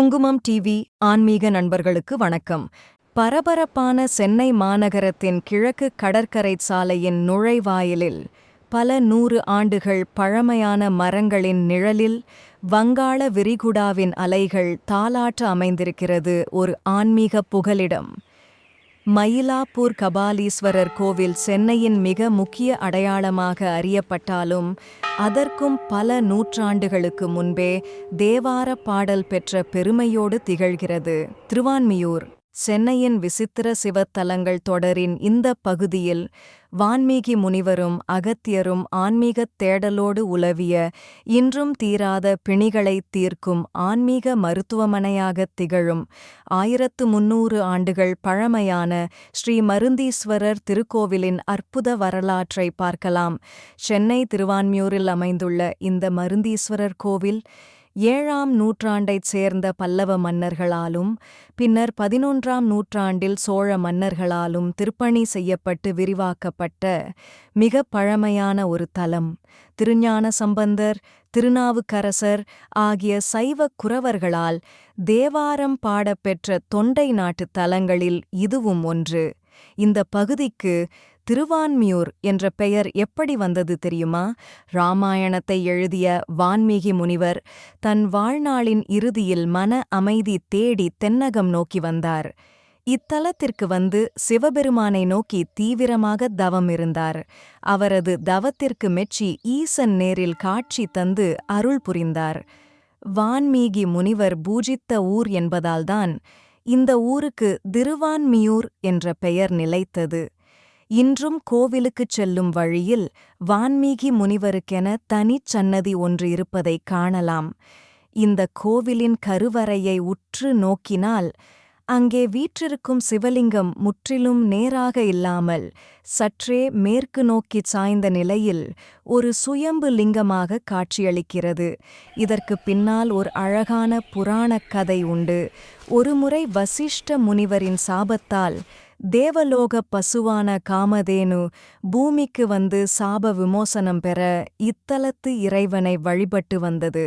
குங்குமம் டிவி ஆன்மீக நண்பர்களுக்கு வணக்கம். பரபரப்பான சென்னை மாநகரத்தின் கிழக்கு கடற்கரை சாலையின் நுழைவாயிலில் பல 100 ஆண்டுகள் பழமையான மரங்களின் நிழலில் வங்காள விரிகுடாவின் அலைகள் தாலாட்ட அமைந்திருக்கிறது ஒரு ஆன்மீக புகலிடம். மயிலாப்பூர் கபாலீஸ்வரர் கோவில் சென்னையின் மிக முக்கிய அடையாளமாக அறியப்பட்டாலும் அதற்கும் பல நூற்றாண்டுகளுக்கு முன்பே தேவார பாடல் பெற்ற பெருமையோடு திகழ்கிறது. திருவான்மியூர் சென்னையின் விசித்திர சிவத்தலங்கள் தொடரின் இந்த பகுதியில் வான்மீகி முனிவரும் அகத்தியரும் ஆன்மீகத் தேடலோடு உலவிய இன்றும் தீராத பிணிகளைத் தீர்க்கும் ஆன்மீக மருத்துவமனையாகத் திகழும் 1300 ஆண்டுகள் பழமையான ஸ்ரீ மருந்தீஸ்வரர் திருக்கோவிலின் அற்புத வரலாற்றை பார்க்கலாம். சென்னை திருவான்மியூரில் அமைந்துள்ள இந்த மருந்தீஸ்வரர் கோவில் 7ஆம் நூற்றாண்டைச் சேர்ந்த பல்லவ மன்னர்களாலும் பின்னர் 11ஆம் நூற்றாண்டில் சோழ மன்னர்களாலும் திருப்பணி செய்யப்பட்டு விரிவாக்கப்பட்ட மிக பழமையான ஒரு தலம். திருஞான சம்பந்தர், திருநாவுக்கரசர் ஆகிய சைவ குரவர்களால் தேவாரம் பாடப்பெற்ற தொண்டை நாட்டு தலங்களில் இதுவும் ஒன்று. இந்த பகுதிக்கு திருவான்மியூர் என்ற பெயர் எப்படி வந்தது தெரியுமா? இராமாயணத்தை எழுதிய வான்மீகி முனிவர் தன் வாழ்நாளின் இறுதியில் மன அமைதி தேடி தென்னகம் நோக்கி வந்தார். இத்தலத்திற்கு வந்து சிவபெருமானை நோக்கி தீவிரமாக தவம் இருந்தார். அவரது தவத்திற்கு மெச்சி ஈசன் நேரில் காட்சி தந்து அருள் புரிந்தார். வான்மீகி முனிவர் பூஜித்த ஊர் என்பதால்தான் இந்த ஊருக்கு திருவான்மியூர் என்ற பெயர் நிலைத்தது. இன்றும் கோவிலுக்குச் செல்லும் வழியில் வான்மீகி முனிவருக்கென தனிச் சன்னதி ஒன்று இருப்பதைக் காணலாம். இந்த கோவிலின் கருவறையை உற்று நோக்கினால் அங்கே வீற்றிருக்கும் சிவலிங்கம் முற்றிலும் நேராக இல்லாமல் சற்றே மேற்கு நோக்கிச் சாய்ந்த நிலையில் ஒரு சுயம்பு லிங்கமாக காட்சியளிக்கிறது. இதற்கு பின்னால் ஒரு அழகான புராணக் கதை உண்டு. ஒருமுறை வசிஷ்ட முனிவரின் சாபத்தால் தேவலோக பசுவான காமதேனு பூமிக்கு வந்து சாப விமோசனம் பெற இத்தலத்து இறைவனை வழிபட்டு வந்தது.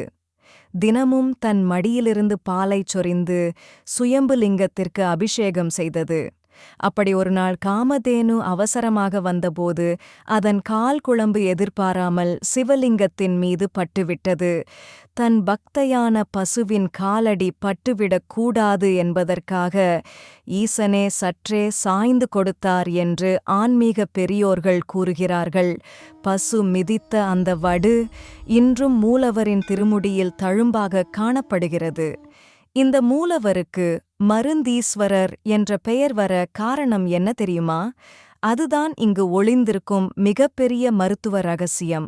தினமும் தன் மடியிலிருந்து பாலைச் சொரிந்து சுயம்பு லிங்கத்திற்கு அபிஷேகம் செய்தது. அப்படி ஒரு நாள் காமதேனு அவசரமாக வந்தபோது அதன் கால் குழம்பு எதிர்பாராமல் சிவலிங்கத்தின் மீது பட்டுவிட்டது. தன் பக்தையான பசுவின் காலடி பட்டுவிடக் கூடாது என்பதற்காக ஈசனே சற்றே சாய்ந்து கொடுத்தார் என்று ஆன்மீக பெரியோர்கள் கூறுகிறார்கள். பசு மிதித்த அந்த வடு இன்றும் மூலவரின் திருமுடியில் தழும்பாக காணப்படுகிறது. இந்த மூலவருக்கு மருந்தீஸ்வரர் என்ற பெயர் வர காரணம் என்ன தெரியுமா? அதுதான் இங்கு ஒளிந்திருக்கும் மிகப்பெரிய மருத்துவ ரகசியம்.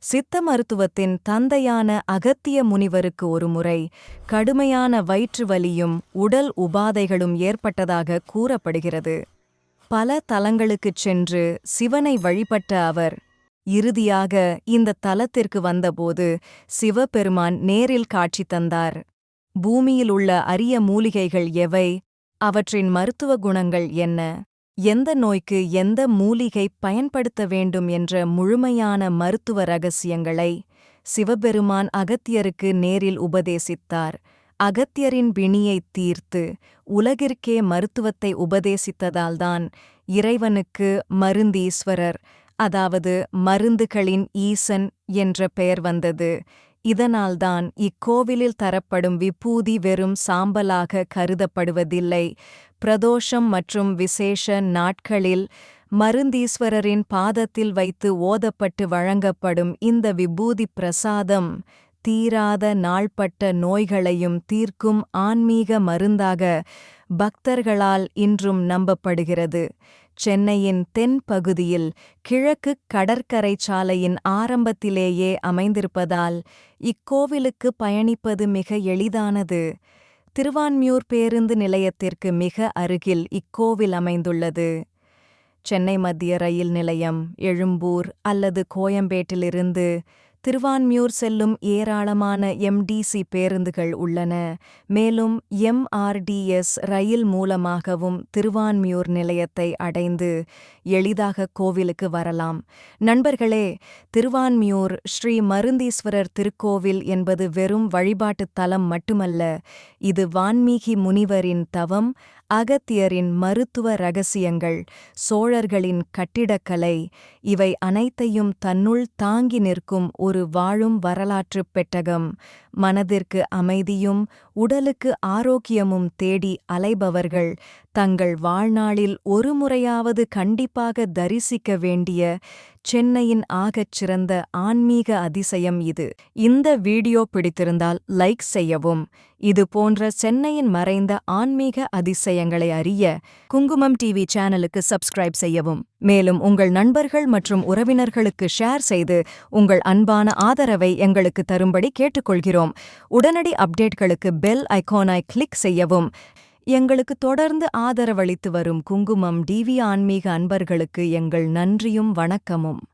சித்த மருத்துவத்தின் தந்தையான அகத்திய முனிவருக்கு ஒருமுறை கடுமையான வயிற்று வலியும் உடல் உபாதைகளும் ஏற்பட்டதாக கூறப்படுகிறது. பல தலங்களுக்குச் சென்று சிவனை வழிபட்ட அவர் இறுதியாக இந்த தலத்திற்கு வந்தபோது சிவபெருமான் நேரில் காட்சி தந்தார். பூமியில் உள்ள அரிய மூலிகைகள் எவை? அவற்றின் மருத்துவ குணங்கள் என்ன? எந்த நோய்க்கு எந்த மூலிகை பயன்படுத்த வேண்டும் என்ற முழுமையான மருத்துவ ரகசியங்களை சிவபெருமான் அகத்தியருக்கு நேரில் உபதேசித்தார். அகத்தியரின் பிணியைத் தீர்த்து உலகிற்கே மருத்துவத்தை உபதேசித்ததால்தான் இறைவனுக்கு மருந்தீஸ்வரர், அதாவது மருந்துகளின் ஈசன் என்ற பெயர் வந்தது. இதனால்தான் இக்கோவிலில் தரப்படும் விபூதி வெறும் சாம்பலாக கருதப்படுவதில்லை. பிரதோஷம் மற்றும் விசேஷ நாட்களில் மருந்தீஸ்வரரின் பாதத்தில் வைத்து ஓதப்பட்டு வழங்கப்படும் இந்த விபூதி பிரசாதம் தீராத நாள்பட்ட நோய்களையும் தீர்க்கும் ஆன்மீக மருந்தாக பக்தர்களால் இன்றும் நம்பப்படுகிறது. சென்னையின் தென் பகுதியில் கிழக்கு கடற்கரை சாலையின் ஆரம்பத்திலேயே அமைந்திருப்பதால் இக்கோவிலுக்கு பயணிப்பது மிக எளிதானது. திருவான்மியூர் பேருந்து நிலையத்திற்கு மிக அருகில் இக்கோவில் அமைந்துள்ளது. சென்னை மத்திய ரயில் நிலையம், எழும்பூர் அல்லது கோயம்பேட்டிலிருந்து திருவான்மியூர் செல்லும் ஏராளமான எம்டிசி பேருந்துகள் உள்ளன. மேலும் எம்ஆர்டிஎஸ் ரயில் மூலமாகவும் திருவான்மியூர் நிலையத்தை அடைந்து எளிதாக கோவிலுக்கு வரலாம். நண்பர்களே, திருவான்மியூர் ஸ்ரீ மருந்தீஸ்வரர் திருக்கோவில் என்பது வெறும் வழிபாட்டுத் தலம் மட்டுமல்ல, இது வான்மீகி முனிவரின் தவம், அகத்தியரின் மருத்துவ ரகசியங்கள், சோழர்களின் கட்டிடக்கலை, இவை அனைத்தையும் தன்னுள் தாங்கி நிற்கும் ஒரு வாழும் வரலாற்றுப் பெட்டகம். மனதிற்கு அமைதியும் உடலுக்கு ஆரோக்கியமும் தேடி அலைபவர்கள் தங்கள் வாழ்நாளில் ஒருமுறையாவது கண்டிப்பாக தரிசிக்க வேண்டிய சென்னையின் ஆகச் சிறந்த ஆன்மீக அதிசயம் இது. இந்த வீடியோ பிடித்திருந்தால் லைக் செய்யவும். இது போன்ற சென்னையின் மறைந்த ஆன்மீக அதிசயங்களை அறிய குங்குமம் டிவி சேனலுக்கு சப்ஸ்கிரைப் செய்யவும். மேலும் உங்கள் நண்பர்கள் மற்றும் உறவினர்களுக்கு ஷேர் செய்து உங்கள் அன்பான ஆதரவை எங்களுக்கு தரும்படி கேட்டுக்கொள்கிறோம். உடனடி அப்டேட்களுக்கு பெல் ஐகானை கிளிக் செய்யவும். எங்களுக்கு தொடர்ந்து ஆதரவளித்து வரும் குங்குமம் டிவி ஆன்மீக அன்பர்களுக்கு எங்கள் நன்றியும் வணக்கமும்.